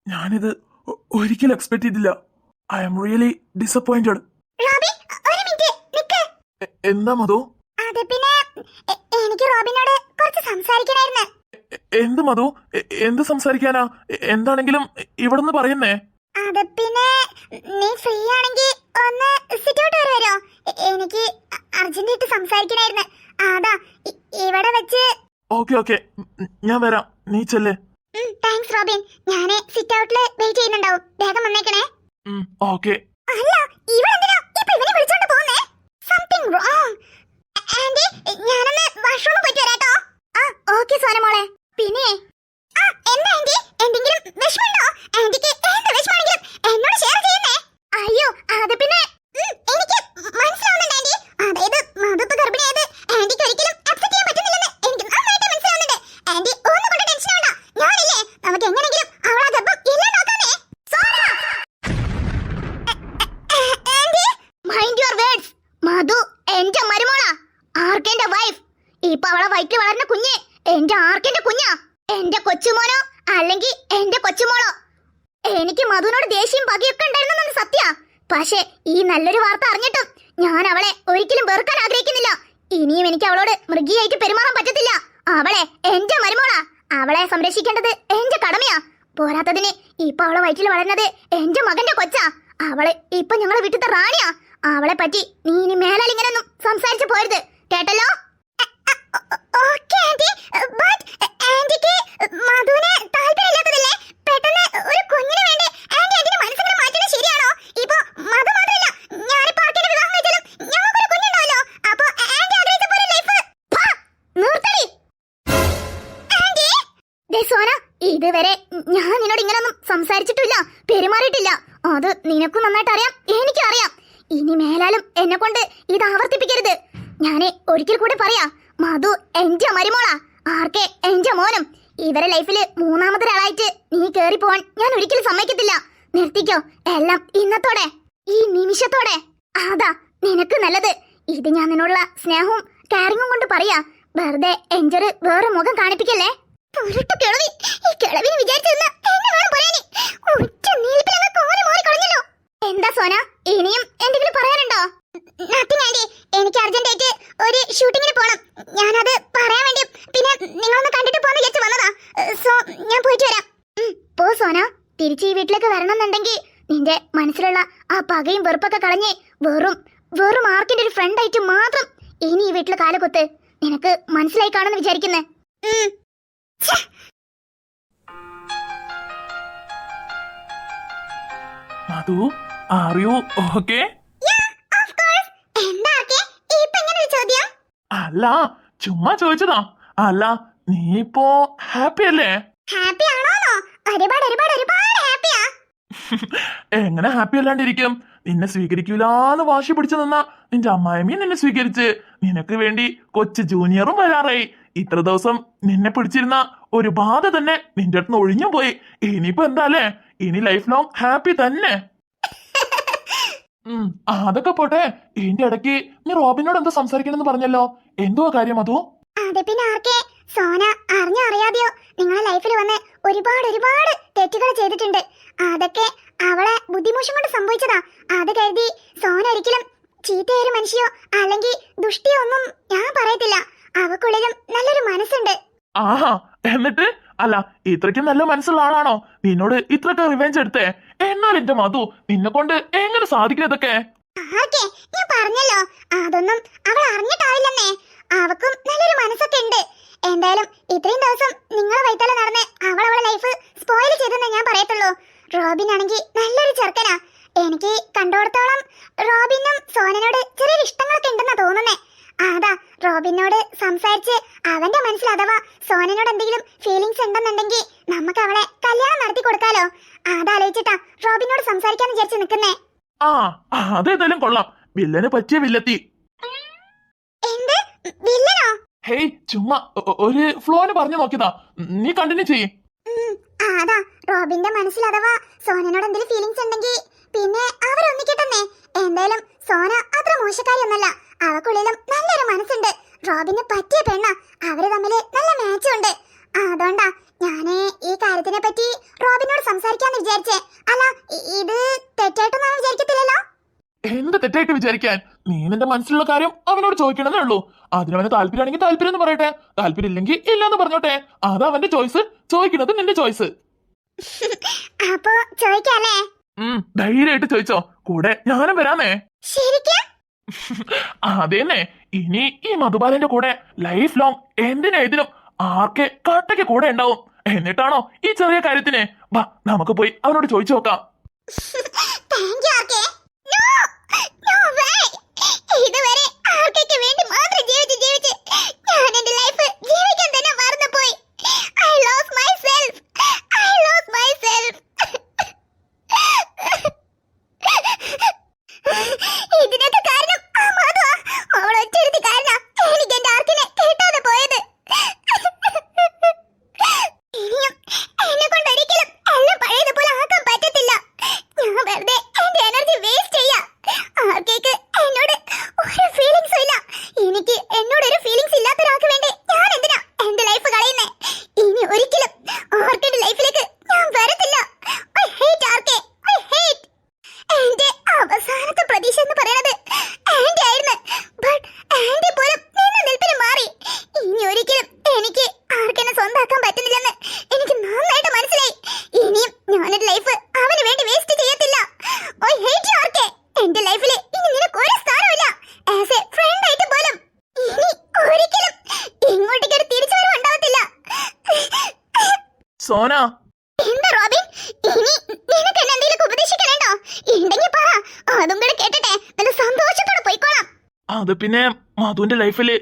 ഞാനിത് ഒരിക്കലും എക്സ്പെക്ട് ചെയ്തില്ല. I am really disappointed. എന്താ മധു? എനിക്ക് റോബിനോട് കുറച്ച് സംസാരിക്കണായിരുന്നു. എന്ത് മധു? എന്ത് സംസാരിക്കാനാ? എന്താണെങ്കിലും ഇവിടുന്ന് പറയുന്നേ. അത് പിന്നെ നീ ഫ്രീ ആണെങ്കിൽ ഒന്ന് സിറ്റൗട്ട് വരെ വരുമോ? എനിക്ക് അർജന്റായിട്ട് സംസാരിക്കണായിരുന്നു. അതാ ഇവിടെ വെച്ച്. ഓക്കെ ഞാൻ വരാം, നീ ചെല്ലേ. Thanks Robin. ഞാന് സിറ്റൗട്ടില് വെയിറ്റ് ചെയ്യുന്നുണ്ടാവും. വേഗം വന്നേക്കണേ. ഓക്കെ. അല്ല, ഇവളെന്തിനാ ഇപ്പൊ ഇവനെ വിളിച്ചോണ്ട് പോകുന്നേ? Something wrong. ആന്റി, ഞാനൊന്ന് വാഷ്റൂമിൽ പോയിട്ട് വരാട്ടോ. ഓക്കെ സോനമോളെ. പിന്നെ എന്താ ആന്റി, എന്തെങ്കിലും വിഷമമുണ്ടോ? ആന്റിക്ക് എന്ത് വിഷമാണെങ്കിലും എന്നോട് ഷെയർ ചെയ്യുന്നേ. അയ്യോ, അത് പിന്നെ എനിക്ക് മനസ്സിലാവുന്നുണ്ട് ആന്റി. അതായത് മധുപ്പ് ഗർഭിണിയായത് ആന്റിക്ക് ഒരിക്കലും അക്സെപ്റ്റ് ചെയ്യാൻ പറ്റുന്നില്ലെന്ന് എനിക്ക് നന്നായിട്ട് മനസ്സിലാവുന്നുണ്ട്. ആന്റി ഒന്നും കൊണ്ട് ടെൻഷൻ ആവണ്ട. ഞാനില്ലേ, നമുക്ക് എങ്ങനെയെങ്കിലും അവളെ ഗർഭം ഇല്ലാതാക്കാനേ. Aunty, mind your words. Madhu എന്റെ മരുമോളാ, ആർക്കെന്റെ വൈഫ്. ഇപ്പൊ അവളെ വയറ്റിൽ വളർന്ന കുഞ്ഞ് എന്റെ ആർക്കെന്റെ കുഞ്ഞാ. എന്റെ കൊച്ചുമോനോ അല്ലെങ്കിൽ എന്റെ കൊച്ചുമോളോ. എനിക്ക് മധുവിനോട് ദേഷ്യം പകയൊക്കെ ഉണ്ടായിരുന്നെന്ന് സത്യ. പക്ഷേ ഈ നല്ലൊരു വാർത്ത അറിഞ്ഞിട്ടും ഞാൻ അവളെ ഒരിക്കലും വെറുക്കാൻ ആഗ്രഹിക്കുന്നില്ല. ഇനിയും എനിക്ക് അവളോട് മൃഗീയായിട്ട് പെരുമാറാൻ പറ്റത്തില്ല. അവളെ എന്റെ മരുമോളാ, അവളെ സംരക്ഷിക്കേണ്ടത് എന്റെ കടമയാ. പോരാത്തതിന് ഇപ്പൊ അവളെ വയറ്റിൽ വളർന്നത് എന്റെ മകന്റെ കൊച്ചാ. അവളെ ഇപ്പൊ ഞങ്ങളെ വീട്ടിലത്തെ റാണിയാ. അവളെ പറ്റി നീ ഇനി മേലാൽ ഇങ്ങനെയൊന്നും സംസാരിച്ചു പോരുത്, കേട്ടല്ലോ? ഓക്കേ ആന്റി, ബട്ട് ആന്റിക്ക് മധുവിനെ താല്പര്യമില്ലാത്തതല്ലേ? പെട്ടെന്ന് ഒരു കുഞ്ഞിന് വേണ്ടി ആന്റി അതിന്റെ മനസ്സിനെ മാറ്റുന്നത് ശരിയാണോ? ഇപ്പൊ മധു മാത്രമല്ല, ഞാനിപ്പോ ആർക്കെന്റെ വിവാഹം കഴിച്ചാലും ഞങ്ങൾക്കൊരു കുഞ്ഞുണ്ടാവല്ലോ. അപ്പൊ ആന്റി ആഗ്രഹിച്ച പോലെ ലൈഫ് നിർത്തടി ആന്റി. ദേ സോന, ഇതുവരെ ഞാൻ നിന്നോട് ഇങ്ങനൊന്നും സംസാരിച്ചിട്ടില്ല, പെരുമാറിയിട്ടില്ല. അത് നിനക്കും നന്നായിട്ട് അറിയാം, എനിക്കും അറിയാം. ഇനി മേലാലും എന്നെ കൊണ്ട് ഇത് ആവർത്തിപ്പിക്കരുത്. ഞാനേ ഒരിക്കൽ കൂടെ പറയാ, മധു എന്റെ മരുമോളാ, ആർക്കെ എന്റെ മോനും. ഇവരെ ലൈഫില് മൂന്നാമതൊരാളായിട്ട് നീ കേറി പോവാൻ ഞാൻ ഒരിക്കലും സമ്മതിക്കത്തില്ല. നിർത്തിക്കോ എല്ലാം ഇന്നത്തോടെ, ഈ നിമിഷത്തോടെ. അതാ നിനക്ക് നല്ലത്. ഇത് ഞാൻ നിന്നോടുള്ള സ്നേഹവും കെയറിങ്ങും കൊണ്ട് പറയാ. വെറുതെ എഞ്ചറ് വേറെ മുഖം കാണിപ്പിക്കല്ലേ. കിളവി, ഈ കിളവിന് വിചാരിച്ചെന്ന് എന്നെ വേണം പറയാന്. ഒറ്റ നീൽപ്പിലങ്ങ് കോരി മോറി കളഞ്ഞല്ലോ. എന്താ സോന, ഇനിയും എന്തെങ്കിലും പറയാനുണ്ടോ? നത്തിങ് ആന്റി, എനിക്ക് അർജന്റായിട്ട് ഒരു ഷൂട്ടിങ്ങിന് പോണം. ഞാനത് പറയാൻ വേണ്ടി പിന്നെ നിങ്ങളൊന്ന് കണ്ടിട്ട് പോന്ന് വിചാരിച്ചു വന്നതാ. സോ ഞാൻ പോയിട്ട് വരാം. പോ സോന, തിരിച്ച് ഈ വീട്ടിലേക്ക് വരണമെന്നുണ്ടെങ്കിൽ നിന്റെ മനസ്സിലുള്ള ആ പകയും വെറുപ്പൊക്കെ കളഞ്ഞ് വെറും ആർക്കിന്റെ ഒരു ഫ്രണ്ട് ആയിട്ട് മാത്രം ഇനി ഈ വീട്ടിൽ കാലകൊത്ത്. നിനക്ക് മനസ്സിലായി കാണുമെന്ന് വിചാരിക്കുന്നേ. മധു, ആർ യു ഓക്കേ? അല്ല, ചുമ്മാ ചോദിച്ചതാ. അല്ല, നീ ഇപ്പോ ഹാപ്പി അല്ലേ? ഹാപ്പി ആണോന്നോ? ഒരുപാട് ഹാപ്പിയാ. എങ്ങനെ ഹാപ്പി അല്ലാണ്ടിരിക്കും? നിന്നെ സ്വീകരിക്കൂലെന്ന് വാശി പിടിച്ചു നിന്ന നിന്റെ അമ്മായിമ്മയും നിന്നെ സ്വീകരിച്ച് നിനക്ക് വേണ്ടി കൊച്ചു ജൂനിയറും വരാറായി. ഇത്ര ദിവസം നിന്നെ പിടിച്ചിരുന്ന ഒരു ബാധ തന്നെ നിന്റെ അടുത്ത് ഒഴിഞ്ഞു പോയി. ഇനിയിപ്പോ എന്താല്ലേ? ഇനി ലൈഫ് ലോങ് ഹാപ്പി തന്നെ. അതൊക്കെ പോട്ടെ, ഇതിന്റെ ഇടയ്ക്ക് നീ റോബിനോട് എന്തോ സംസാരിക്കണമെന്ന് പറഞ്ഞല്ലോ. എന്തുവാ കാര്യം അതോ? അതെ പിന്നെ ആർക്കെ, സോന അറിഞ്ഞോ അറിയാതെയോ നിങ്ങളെ ലൈഫിൽ വന്ന് ഒരുപാട് തെറ്റുകൾ ചെയ്തിട്ടുണ്ട്. അതൊക്കെ അവളെ ബുദ്ധിമോശം കൊണ്ട് സംഭവിച്ചതാ. അത് കരുതി സോന ഒരിക്കലും ചീത്തയൊരു മനുഷ്യോ അല്ലെങ്കിൽ ദുഷ്ടിയോ ഒന്നും ഞാൻ പറയത്തില്ല. അവക്കുള്ളിലും നല്ലൊരു മനസ്സുണ്ട്. ആഹാ, എന്നിട്ട്? അല്ല, ഇത്രയ്ക്ക് നല്ല മനസ്സുള്ള ആളാണോ നിന്നോട് ഇത്രയൊക്കെ റിവെഞ്ച് എടുത്തേ? എന്നാൽ എന്റെ മധു, നിന്നെ കൊണ്ട് എങ്ങനെ സാധിക്കുന്നതൊക്കെ? ഞാൻ പറഞ്ഞല്ലോ, അതൊന്നും അവൾ അറിഞ്ഞിട്ടാവില്ലെന്നേ. അവക്കും നല്ലൊരു മനസ്സൊക്കെ ഉണ്ട്. എന്തായാലും ഇത്രയും ദിവസം നിങ്ങളെ വൈത്തല നടന്ന് അവളെ ലൈഫ് സ്പോയിൽ ചെയ്തെന്നേ ഞാൻ പറയത്തുള്ളൂ. റോബിൻ ആണെങ്കിൽ നല്ലൊരു ചെറുക്കനാ. എനിക്ക് കണ്ടോടത്തോളം റോബിനും സോനനോട് ചെറിയൊരു ഇഷ്ടങ്ങളൊക്കെ ഉണ്ടെന്നാ തോന്നുന്നേ. അതാ റോബിനോട് സംസാരിച്ച് അവന്റെ മനസ്സിൽ അഥവാ സോനനോട് എന്തെങ്കിലും ഫീലിങ്സ് ഉണ്ടെന്നുണ്ടെങ്കിൽ നമുക്ക് അവളെ കല്യാണം നടത്തി കൊടുക്കാലോ. അതാലോചിച്ചിട്ടാ റോബിനോട് സംസാരിക്കാന്ന് വിചാരിച്ച് നിൽക്കുന്നേ. അതേതായാലും കൊള്ളാം. വില്ലന് പറ്റിയ വില്ലത്തി. എന്ത് വില്ലനോ? ഹേയ്, ചുമ്മാ ഒരു ഫ്ലോന് പറഞ്ഞു നോക്കിയതാ. നീ കണ്ടിന്യൂ ചെയ്യ്. അതാ റോബിന്റെ മനസ്സിൽ അഥവാ സോനനോട് എന്തെങ്കിലും ഫീലിങ്സ് ഉണ്ടെങ്കിൽ പിന്നെ അവരൊന്നിക്കട്ടെന്നേ. എന്തായാലും സോന അത്ര മോശക്കാരിയൊന്നല്ല. അവക്കുള്ളിലും നല്ലൊരു മനസ്സുണ്ട്. റോബിന് പറ്റിയ പെണ്ണ. അവര് തമ്മില് നല്ല മാച്ചും ഉണ്ട്. അതുകൊണ്ടാ ഞാന് ഈ കാര്യത്തിനെ പറ്റി റോബിനോട് സംസാരിക്കാന്ന് വിചാരിച്ചേ. അല്ല, ഇത് തെറ്റായിട്ടൊന്നും വിചാരിക്കത്തില്ലല്ലോ? എന്ത് തെറ്റായിട്ട് വിചാരിക്കാൻ? നീ നിന്റെ മനസ്സിലുള്ള കാര്യം അവനോട് ചോദിക്കണമെന്നേ ഉള്ളൂ. അതിനവന് താല്പര്യമാണെങ്കിൽ താല്പര്യം എന്ന് പറയട്ടെ, താല്പര്യം ഇല്ലെങ്കിൽ ഇല്ലെന്ന് പറഞ്ഞോട്ടെ. അത് അവന്റെ ചോയ്സ്, ചോദിക്കുന്നത് നിന്റെ ചോയ്സ്. അപ്പൊ ചോദിക്കാല്ലേ? ധൈര്യമായിട്ട് ചോദിച്ചോ, കൂടെ ഞാനും വരാന്നേ. ശരിക്കും? അതേന്നെ. ഇനി ഈ മധുബാലന്റെ കൂടെ ലൈഫ് ലോങ് എന്തിനും ആർക്കെ കാട്ടയ്ക്ക് കൂടെ ഉണ്ടാവും. എന്നിട്ടാണോ ഈ ചെറിയ കാര്യത്തിന്? വാ, നമുക്ക് പോയി അവനോട് ചോദിച്ചു നോക്കാം. ഇതുവരെ ആർക്കൊക്കെ വേണ്ടി മാത്രം ജീവിച്ച് ഞാൻ എന്റെ ലൈഫ് ജീവിക്കാൻ തന്നെ മറന്നുപോയി. I lost myself. ഇതിനൊക്കെ കാരണം ആ മധുവാ. അവൾ ഒറ്റയെടുത്ത് കാരണം എനിക്ക് എന്റെ ആർക്കിനെ കിട്ടാതെ പോയത്. ഇനിയും എന്നെ കൊണ്ട് ഒരിക്കലും എല്ലാം പഴയതുപോലെ ആക്കാൻ പറ്റത്തില്ല. ഞാൻ വെറുതെ എന്റെ എനർജി വേസ്റ്റ് ചെയ്യാ. ആർക്കേക്ക് എന്നോട് ഒരു ഫീലിങ്സും ഇല്ല. എനിക്ക് എന്നോട് ഒരു ഫീലിങ്സ് ഇല്ലാത്ത ഒരാൾക്ക് വേണ്ടി ഞാൻ എന്തിനാ എന്റെ ലൈഫ് കളയുന്നേ? ഇനി ഒരിക്കലും ആർക്കെന്റെ ലൈഫിലേക്ക് ഞാൻ വരത്തില്ല. I hate ആർക്കെ. I hate. എന്റെ അവസാനത്തെ പ്രതീക്ഷ എന്ന് പറയുന്നത് ആന്റി ആയിരുന്നു. ബട്ട് ആന്റി പോലും നിന്ന നിൽപ്പിന് മാറി. ഇനി ഒരിക്കലും എനിക്ക് ആർക്കെന്നെ സ്വന്തമാക്കാൻ പറ്റുന്നില്ലെന്ന് എനിക്ക് നന്നായിട്ട് മനസ്സിലായി. ഇനിയും ഞാനൊരു ലൈഫ് അവന് വേണ്ടി വേസ്റ്റ് ചെയ്യത്തില്ല. I hate you ആർക്കെ. എന്റെ ലൈഫില് ഇനി നിനക്ക് ഒരു സ്ഥാനമില്ല. ആസ് എ ഫ്രണ്ട് ആയിട്ട് പോലും ഇനി ഒരിക്കലും ഇങ്ങോട്ടേക്ക് ഒരു തിരിച്ചുവരവ് ഉണ്ടാവത്തില്ല. സോന, എന്താ റോബിൻ? ഇനി നിനക്ക് എന്നെ എന്തെങ്കിലും ഉപദേശിക്കാനുണ്ടോ? ഉണ്ടെങ്കിൽ പറ, അതും കൂടെ കേട്ടിട്ടെ നല്ല സന്തോഷത്തോടെ പോയിക്കോളാം. അത് പിന്നെ മധുവിന്റെ ലൈഫില്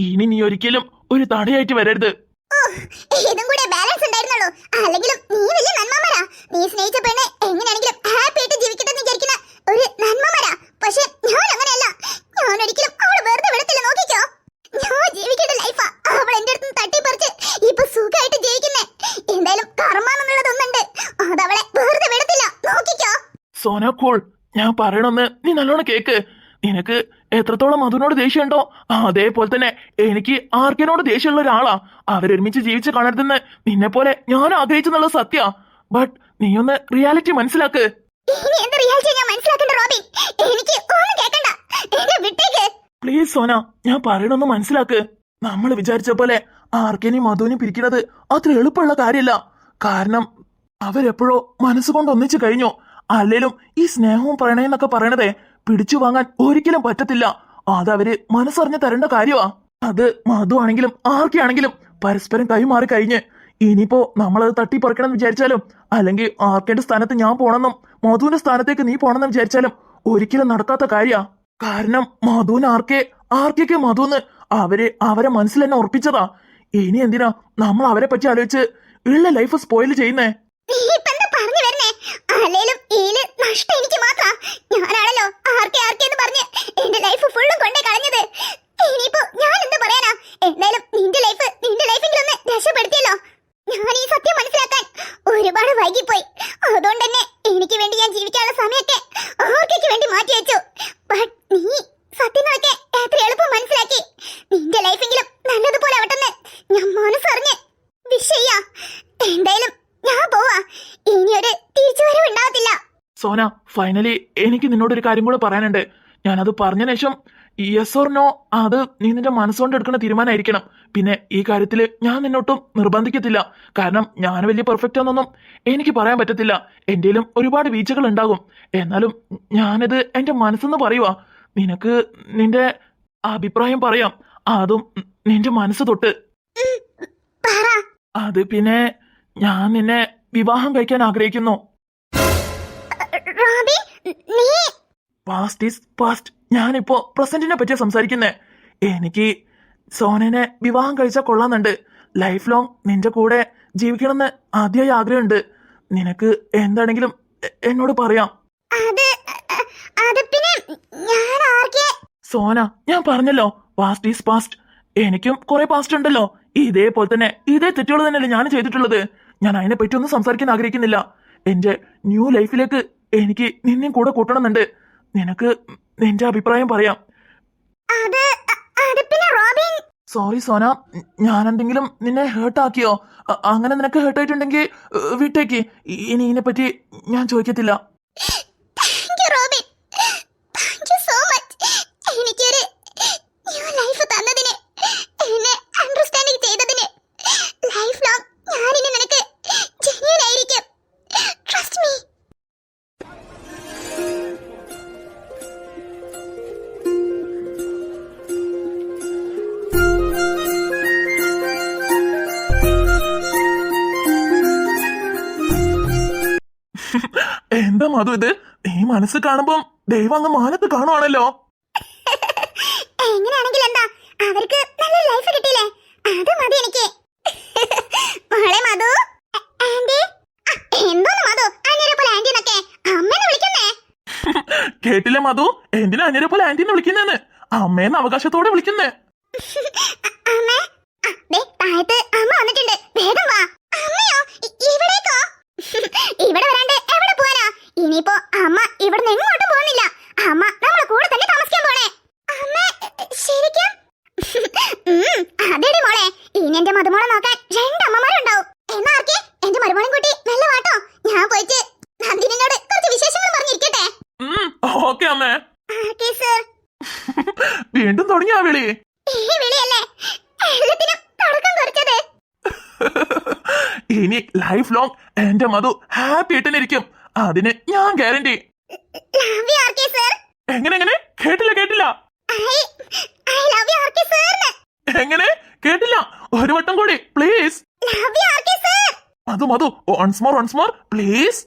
ഇനി നീ ഒരിക്കലും ഒരു തടയായിട്ട് വരരുത്. ഇതും കൂടെ ബാലൻസ് ഉണ്ടായിരുന്നുള്ളൂ. അല്ലെങ്കിലും നീ വലിയ നന്മമാരാ. നീ സ്നേഹിച്ച പെണ്ണ് എങ്ങനെയാണെങ്കിലും ഹാപ്പി ആയിട്ട് ജീവിക്കട്ടെ എന്ന് വിചാരിക്കുന്ന ഒരു നന്മമാരാ. പക്ഷെ ഞാൻ അങ്ങനെയല്ല. ഞാൻ ഒരിക്കലും അവളെ വെറുതെ വിടത്തില്ല. നോക്കിക്കോ, ഞാൻ ജീവിക്കേണ്ട ലൈഫാ അവൾ എന്റെ അടുത്ത് തട്ടിപ്പറിച്ച് ഇപ്പൊ സുഖമായിട്ട് ജീവിക്കുന്നേ. എന്തായാലും കർമ്മാന്നുള്ളതൊന്നുണ്ട്, അതവളെ വെറുതെ വിടത്തില്ല. നോക്കിക്കോ. സോന കൂൾ, ഞാൻ പറയണമെന്ന് നീ നല്ലോണം കേക്ക്. നിനക്ക് എത്രത്തോളം മധുവിനോട് ദേഷ്യമുണ്ടോ അതേപോലെ തന്നെ എനിക്ക് ആർക്കിനോട് ദേഷ്യമുള്ള ഒരാളാ. അവരൊരുമിച്ച് ജീവിച്ച് കാണരുതെന്ന് നിന്നെ പോലെ ഞാൻ ആഗ്രഹിച്ചെന്നുള്ള സത്യ. ബട്ട് നീ ഒന്ന് റിയാലിറ്റി മനസ്സിലാക്ക്. ഇനി എന്ത് റിയാലിറ്റി ഞാൻ മനസ്സിലാക്കണ്ട റോബിൻ? എനിക്ക് ഒന്നും കേൾക്കണ്ട. എന്നെ വിട്ടേക്ക് പ്ലീസ് സോന, ഞാൻ പറയണമെന്ന് മനസ്സിലാക്ക്. നമ്മൾ വിചാരിച്ച പോലെ ആർക്കെയും മധുവിനും പിരിക്കുന്നത് അത്ര എളുപ്പമുള്ള കാര്യമല്ല. കാരണം അവരെപ്പോഴോ മനസ്സുകൊണ്ട് ഒന്നിച്ചു കഴിഞ്ഞു. അല്ലേലും ഈ സ്നേഹവും പ്രണയം പറയണതേ പിടിച്ചു വാങ്ങാൻ ഒരിക്കലും പറ്റത്തില്ല. അതവര് മനസ്സറിഞ്ഞ് തരേണ്ട കാര്യമാ. അത് മധു ആണെങ്കിലും ആർക്കാണെങ്കിലും പരസ്പരം കൈമാറി കഴിഞ്ഞ് ഇനിയിപ്പോ നമ്മളത് തട്ടിപ്പറിക്കണം വിചാരിച്ചാലും അല്ലെങ്കിൽ ആർക്കേന്റെ സ്ഥാനത്ത് ഞാൻ പോണെന്നും മധുവിന്റെ സ്ഥാനത്തേക്ക് നീ പോണെന്നും വിചാരിച്ചാലും ഒരിക്കലും നടക്കാത്ത കാര്യാ. കാരണം മധുവിന് ആർക്കേക്ക് മധുന്ന് അവരെ മനസ്സിൽ തന്നെ ഉറപ്പിച്ചതാ. ഇനി എന്തിനാ നമ്മൾ അവരെ പറ്റി ആലോചിച്ച് ഉള്ള ലൈഫ് സ്പോയിൽ ചെയ്യുന്നേ? അല്ലേലും ഈല് നഷ്ടം എനിക്ക് മാത്രാ. ഞാനാണല്ലോ ആർക്കേന്ന് പറഞ്ഞ് എന്റെ ലൈഫ് ഫുള്ളും കൊണ്ടേ കളഞ്ഞത്. ഇനിയിപ്പോ ഞാൻ എന്ത് പറയാനാ? എന്തായാലും നിന്റെ ലൈഫെങ്കിലും ഒന്ന് രക്ഷപ്പെടുത്തിയല്ലോ. ഞാൻ ഈ സത്യം മനസ്സിലാക്കാൻ ഒരുപാട് വൈകിപ്പോയി. അതുകൊണ്ട് തന്നെ എനിക്ക് വേണ്ടി ഞാൻ ജീവിക്കാനുള്ള സമയമൊക്കെ ആർക്കൊക്കെ വേണ്ടി മാറ്റി വെച്ചു. ബട്ട് നീ സത്യങ്ങളൊക്കെ എത്ര എളുപ്പം മനസ്സിലാക്കി. നിന്റെ ലൈഫെങ്കിലും നല്ലതുപോലെ ആവട്ടെന്ന് ഞാൻ മനസ്സറിഞ്ഞ് വിഷ് ചെയ്യാ. എന്തായാലും ഞാൻ പോവാ. ഇനിയൊരു തിരിച്ചുവരവ് ഉണ്ടാവത്തില്ല. സോന, ഫൈനലി എനിക്ക് നിന്നോടൊരു കാര്യം കൂടെ പറയാനുണ്ട്. ഞാനത് പറഞ്ഞ ശേഷം യെസ് ഓർ നോ അത് നീ നിന്റെ മനസ്സുകൊണ്ട് എടുക്കുന്ന തീരുമാനമായിരിക്കണം. പിന്നെ ഈ കാര്യത്തിൽ ഞാൻ നിന്നോട്ടും നിർബന്ധിക്കത്തില്ല. കാരണം ഞാൻ വലിയ പെർഫെക്റ്റ് ആണെന്നൊന്നും എനിക്ക് പറയാൻ പറ്റത്തില്ല. എന്റെയിലും ഒരുപാട് വീഴ്ചകൾ ഉണ്ടാകും. എന്നാലും ഞാനിത് എന്റെ മനസ്സെന്ന് പറയുവാ. നിനക്ക് നിന്റെ അഭിപ്രായം പറയാം, അതും നിന്റെ മനസ്സ് തൊട്ട്. അത് പിന്നെ ഞാൻ നിന്നെ വിവാഹം കഴിക്കാൻ ആഗ്രഹിക്കുന്നു. Past is past. ഞാനിപ്പോ പ്രസന്റിനെ പറ്റിയാ സംസാരിക്കുന്നേ. എനിക്ക് സോനനെ വിവാഹം കഴിച്ചാൽ കൊള്ളാന്നുണ്ട്. ലൈഫ് ലോങ് നിന്റെ കൂടെ ജീവിക്കണമെന്ന് ആദ്യമായി ആഗ്രഹമുണ്ട്. നിനക്ക് എന്താണെങ്കിലും എന്നോട് പറയാം. സോന, ഞാൻ പറഞ്ഞല്ലോ പാസ്റ്റ് ഈസ് പാസ്റ്റ്. എനിക്കും കുറെ പാസ്റ്റ് ഉണ്ടല്ലോ. ഇതേപോലെ തന്നെ ഇതേ തെറ്റുകൾ തന്നെയല്ലേ ഞാൻ ചെയ്തിട്ടുള്ളത്. ഞാൻ അതിനെ പറ്റി ഒന്നും സംസാരിക്കാൻ ആഗ്രഹിക്കുന്നില്ല. എന്റെ ന്യൂ ലൈഫിലേക്ക് എനിക്ക് നിന്നെയും കൂടെ കൂട്ടണമെന്നുണ്ട്. നിനക്ക് നിന്റെ അഭിപ്രായം പറയാം. സോറി സോന, ഞാൻ എന്തെങ്കിലും നിന്നെ ഹേർട്ടാക്കിയോ? അങ്ങനെ നിനക്ക് ഹേർട്ടായിട്ടുണ്ടെങ്കിൽ വിട്ടേക്ക്. ഇനി ഇതിനെപ്പറ്റി ഞാൻ ചോദിക്കത്തില്ല. Thank you Robin, thank you so much. എനിക്കൊരു ന്യൂ ലൈഫ് തന്നതിന്, എന്നെ അണ്ടർസ്റ്റാൻഡിങ് ചെയ്തതിന്. ലൈഫ് ലോങ് ഞാനിനി നിനക്ക് ജെന്യൂൻ ആയിരിക്കും. Trust me. എന്താ മധു ഇത്? ഈ മനസ്സ് കാണുമ്പം ദൈവം അങ്ങ് മാനത്ത് കാണുവാണല്ലോ. എങ്ങനെയാണെങ്കിൽ എന്താ, അവർക്ക് നല്ലൊരു ലൈഫ് കിട്ടിയില്ലേ, അത് മതി എനിക്ക്. മോളെ മധു. ആന്റി. എന്തോന്ന് മധു അനിയനെ പോലെ ആന്റി എന്നൊക്കെ? അമ്മേനെ വിളിക്കുന്നേ. കേട്ടില്ലേ മധു? എന്തിനാ അനിയനെ പോലെ ആന്റിന്ന് വിളിക്കുന്നേന്ന്? അമ്മേന്ന് അവകാശത്തോടെ വിളിക്കുന്നേ. അമ്മേ, ദേ താഴത്ത് അമ്മ വന്നിട്ടുണ്ട്, വേഗം വാ. അമ്മയോ? ഇവിടേക്കോ? ഇവിടെ വരാണ്ട് എവിടെ പോവാനാ? ഇനിയിപ്പോ അമ്മ ഇവിടുന്ന് എങ്ങോട്ടും പോകുന്നില്ല. അമ്മ നമ്മളെ കൂടെ തന്നെ താമസിക്കാൻ പോണേ. അമ്മ ശരിക്കും? അതെടി മോളെ, ഇനി എന്റെ മരുമോളെ നോക്കാൻ 2 അമ്മമാരുണ്ടാവും. എന്നാ ആർക്കെ എന്റെ മരുമോളെ കൂട്ടി നല്ല വാട്ടോ. ഞാൻ പോയിട്ട് നന്ദിനിനോട് കുറച്ച് വിശേഷങ്ങൾ പറഞ്ഞിരിക്കട്ടെ. ഓക്കെ അമ്മേ. ആർക്കെ സർ? വീണ്ടും തുടങ്ങിയ വിളി. ഈ വിളിയല്ലേ എല്ലാത്തിനും തുടക്കം കുറിച്ചത്. ഇനി ലൈഫ് ലോങ് എന്റെ മധു ഹാപ്പി ആയിട്ടിരിക്കും, അതിന് ഞാൻ guarantee. Love you RK sir. എങ്ങനെ? കേട്ടില്ല. I love you RK sir. എങ്ങനെ? കേട്ടില്ല. ഒരു വട്ടം കൂടി please. Love you RK sir. Madhu once more please.